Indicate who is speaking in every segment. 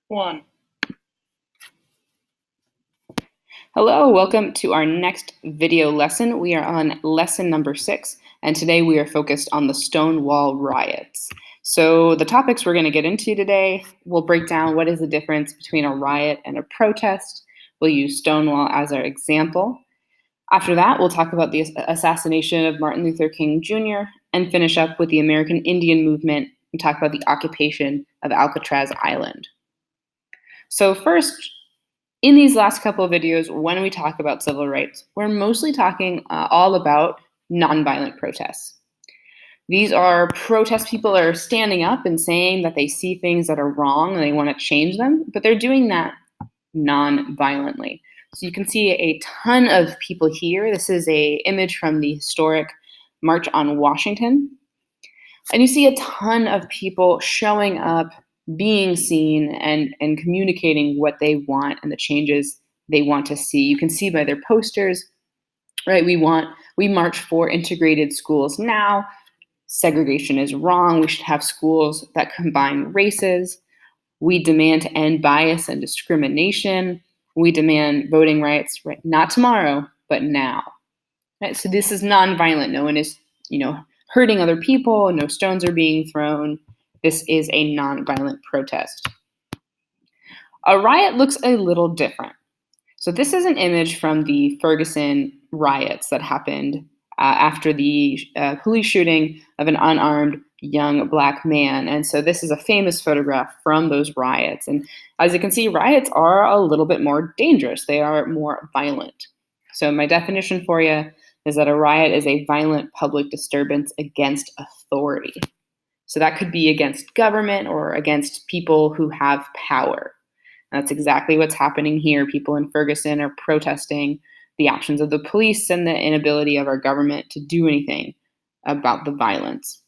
Speaker 1: One.
Speaker 2: Hello, welcome to our next video lesson. We are on lesson number 6, and today we are focused on the Stonewall riots. So the topics we're going to get into today, we'll break down what is the difference between a riot and a protest. We'll use Stonewall as our example. After that, we'll talk about the assassination of Martin Luther King Jr. and finish up with the American Indian movement and talk about the occupation of Alcatraz Island. So first, in these last couple of videos, when we talk about civil rights, we're mostly talking all about nonviolent protests. These are protests people are standing up and saying that they see things that are wrong and they want to change them, but they're doing that non-violently. So you can see a ton of people here. This is an image from the historic March on Washington. And you see a ton of people showing up, being seen, and communicating what they want and the changes they want to see. You can see by their posters, right? We march for integrated schools now. Segregation is wrong. We should have schools that combine races. We demand to end bias and discrimination. We demand voting rights, right? Not tomorrow, but now. Right? So this is nonviolent. No one is, hurting other people. No stones are being thrown. This is a nonviolent protest. A riot looks a little different. So this is an image from the Ferguson riots that happened after the police shooting of an unarmed young Black man. And so this is a famous photograph from those riots. And as you can see, riots are a little bit more dangerous. They are more violent. So my definition for you is that a riot is a violent public disturbance against authority. So that could be against government or against people who have power. That's exactly what's happening here. People in Ferguson are protesting the actions of the police and the inability of our government to do anything about the violence.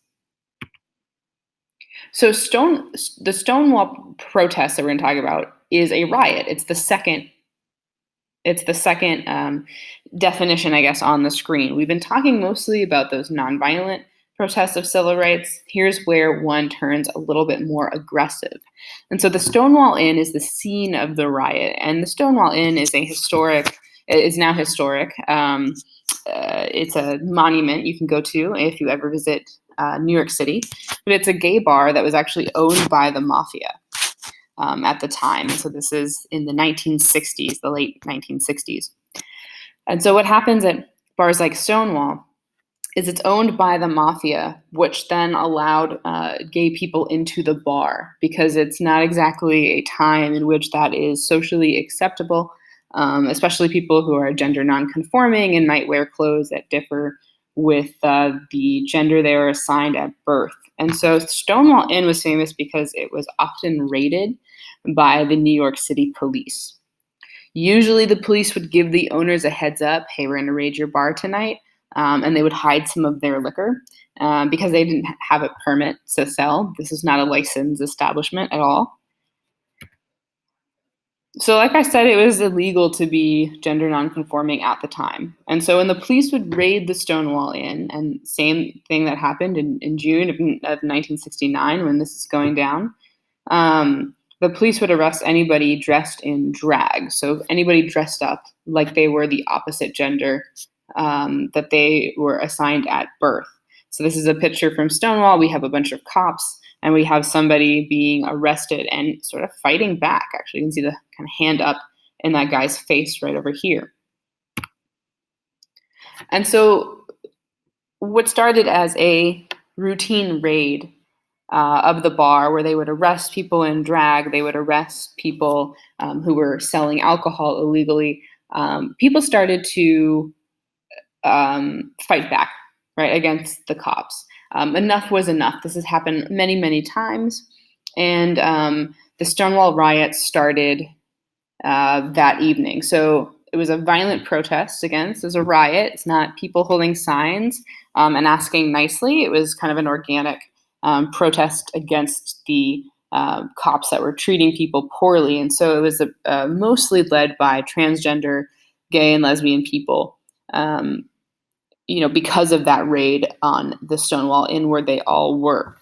Speaker 2: So the Stonewall protests that we're going to talk about is a riot. It's the second definition, I guess, on the screen. We've been talking mostly about those nonviolent protests of civil rights. Here's where one turns a little bit more aggressive. And so the Stonewall Inn is the scene of the riot. And the Stonewall Inn is now historic. It's a monument you can go to if you ever visit New York City. But it's a gay bar that was actually owned by the mafia at the time. So this is in the 1960s, the late 1960s. And so what happens at bars like Stonewall is it's owned by the mafia, which then allowed gay people into the bar because it's not exactly a time in which that is socially acceptable, especially people who are gender nonconforming and might wear clothes that differ with the gender they were assigned at birth. And so Stonewall Inn was famous because it was often raided by the New York City police. Usually the police would give the owners a heads up, hey, we're going to raid your bar tonight. And they would hide some of their liquor because they didn't have a permit to sell. This is not a licensed establishment at all. So like I said, it was illegal to be gender nonconforming at the time. And so when the police would raid the Stonewall Inn, and same thing that happened in June of 1969 when this is going down, the police would arrest anybody dressed in drag. So anybody dressed up like they were the opposite gender that they were assigned at birth. So this is a picture from Stonewall. We have a bunch of cops and we have somebody being arrested and sort of fighting back. Actually, you can see the kind of hand up in that guy's face right over here. And so what started as a routine raid of the bar where they would arrest people in drag, they would arrest people who were selling alcohol illegally, people started to fight back, right, against the cops. Enough was enough. This has happened many, many times. And the Stonewall riots started that evening. So it was a violent protest against. It was a riot. It's not people holding signs and asking nicely. It was kind of an organic protest against the cops that were treating people poorly. And so it was mostly led by transgender, gay, and lesbian people. Because of that raid on the Stonewall Inn where they all were.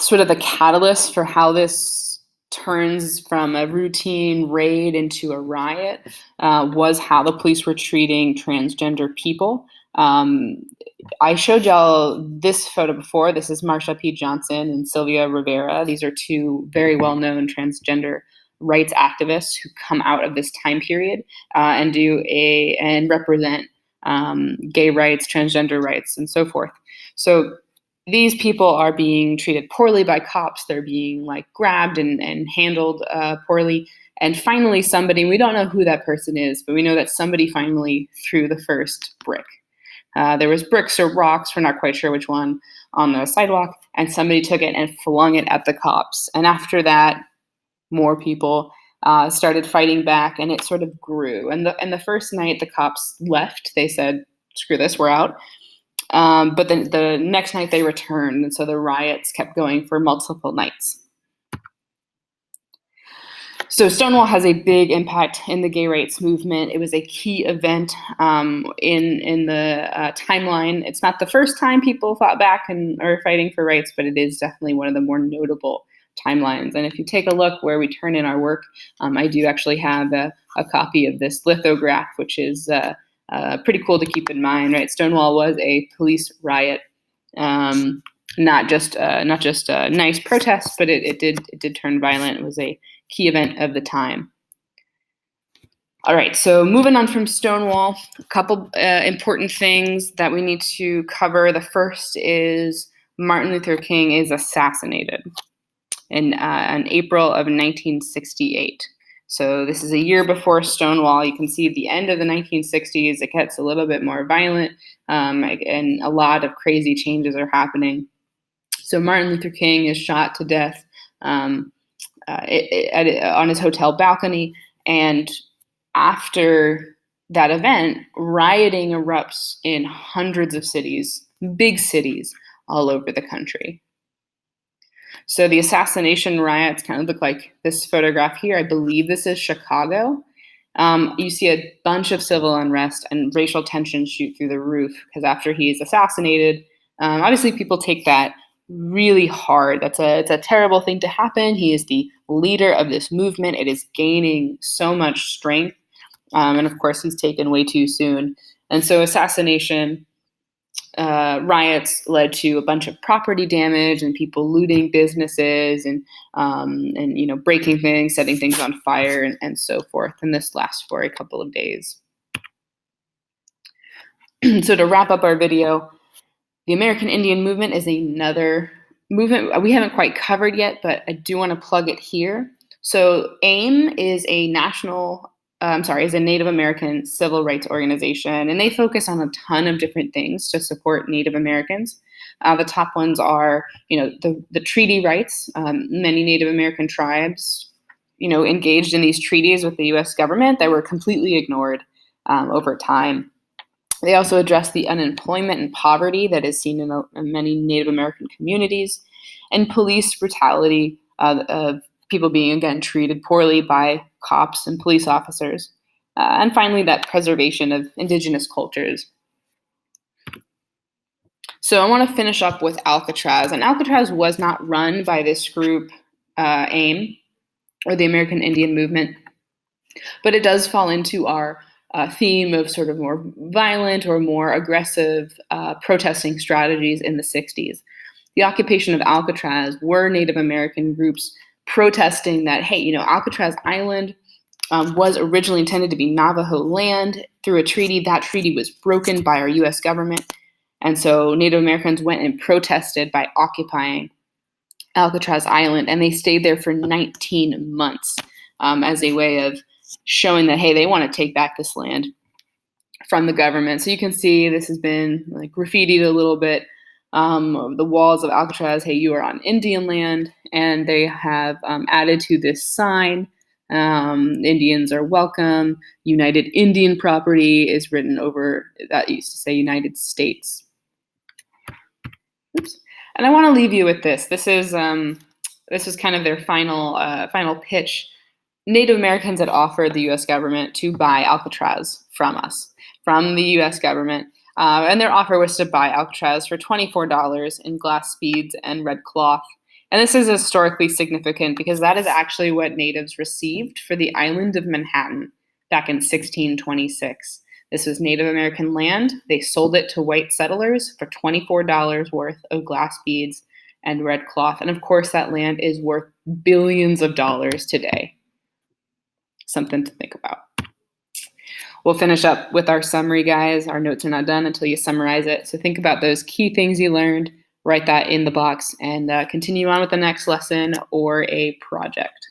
Speaker 2: sort of the catalyst for how this turns from a routine raid into a riot was how the police were treating transgender people. I showed y'all this photo before. This is Marsha P. Johnson and Sylvia Rivera. These are two very well-known transgender rights activists who come out of this time period and represent gay rights, transgender rights, and so forth. So these people are being treated poorly by cops. They're being grabbed and handled poorly. And finally, somebody, we don't know who that person is, but we know that somebody finally threw the first brick. There was bricks or rocks, we're not quite sure which one, on the sidewalk, and somebody took it and flung it at the cops. And after that, more people started fighting back, and it sort of grew. And the first night the cops left, they said, "Screw this, we're out." But then the next night they returned, and so the riots kept going for multiple nights. So Stonewall has a big impact in the gay rights movement. It was a key event in the timeline. It's not the first time people fought back and are fighting for rights, but it is definitely one of the more notable timelines. And if you take a look where we turn in our work, I do actually have a copy of this lithograph, which is pretty cool to keep in mind, right? Stonewall was a police riot, not just a nice protest, but it did turn violent. It was a key event of the time. All right, so moving on from Stonewall, a couple important things that we need to cover. The first is Martin Luther King is assassinated in April of 1968. So this is a year before Stonewall. You can see at the end of the 1960s, it gets a little bit more violent, and a lot of crazy changes are happening. So Martin Luther King is shot to death on his hotel balcony, and after that event, rioting erupts in hundreds of cities, big cities all over the country. So the assassination riots kind of look like this photograph here. I believe this is Chicago. You see a bunch of civil unrest and racial tensions shoot through the roof because after he's assassinated, obviously people take that really hard. It's a terrible thing to happen. He is the leader of this movement. It is gaining so much strength. And of course, he's taken way too soon. And so assassination riots led to a bunch of property damage and people looting businesses and breaking things, setting things on fire, and so forth. And this lasts for a couple of days. So to wrap up our video, the American Indian movement is another movement we haven't quite covered yet, but I do want to plug it here. So AIM is a Native American civil rights organization, and they focus on a ton of different things to support Native Americans. The top ones are, the treaty rights. Many Native American tribes, engaged in these treaties with the U.S. government that were completely ignored over time. They also address the unemployment and poverty that is seen in many Native American communities, and police brutality of people being, again, treated poorly by cops and police officers. And finally, that preservation of indigenous cultures. So I want to finish up with Alcatraz. And Alcatraz was not run by this group, AIM, or the American Indian Movement, but it does fall into our theme of sort of more violent or more aggressive protesting strategies in the 60s. The occupation of Alcatraz were Native American groups protesting that, hey, Alcatraz Island was originally intended to be Navajo land. Through a treaty, that treaty was broken by our U.S. government. And so Native Americans went and protested by occupying Alcatraz Island, and they stayed there for 19 months as a way of showing that, hey, they want to take back this land from the government. So you can see this has been graffitied a little bit. The walls of Alcatraz, hey, you are on Indian land, and they have added to this sign, Indians are welcome. United Indian property is written over, that used to say United States. Oops. And I want to leave you with this. This is kind of their final pitch. Native Americans had offered the U.S. government to buy Alcatraz from us, from the U.S. government. And their offer was to buy Alcatraz for $24 in glass beads and red cloth. And this is historically significant because that is actually what natives received for the island of Manhattan back in 1626. This was Native American land. They sold it to white settlers for $24 worth of glass beads and red cloth. And of course, that land is worth billions of dollars today. Something to think about. We'll finish up with our summary, guys. Our notes are not done until you summarize it. So think about those key things you learned, write that in the box, and continue on with the next lesson or a project.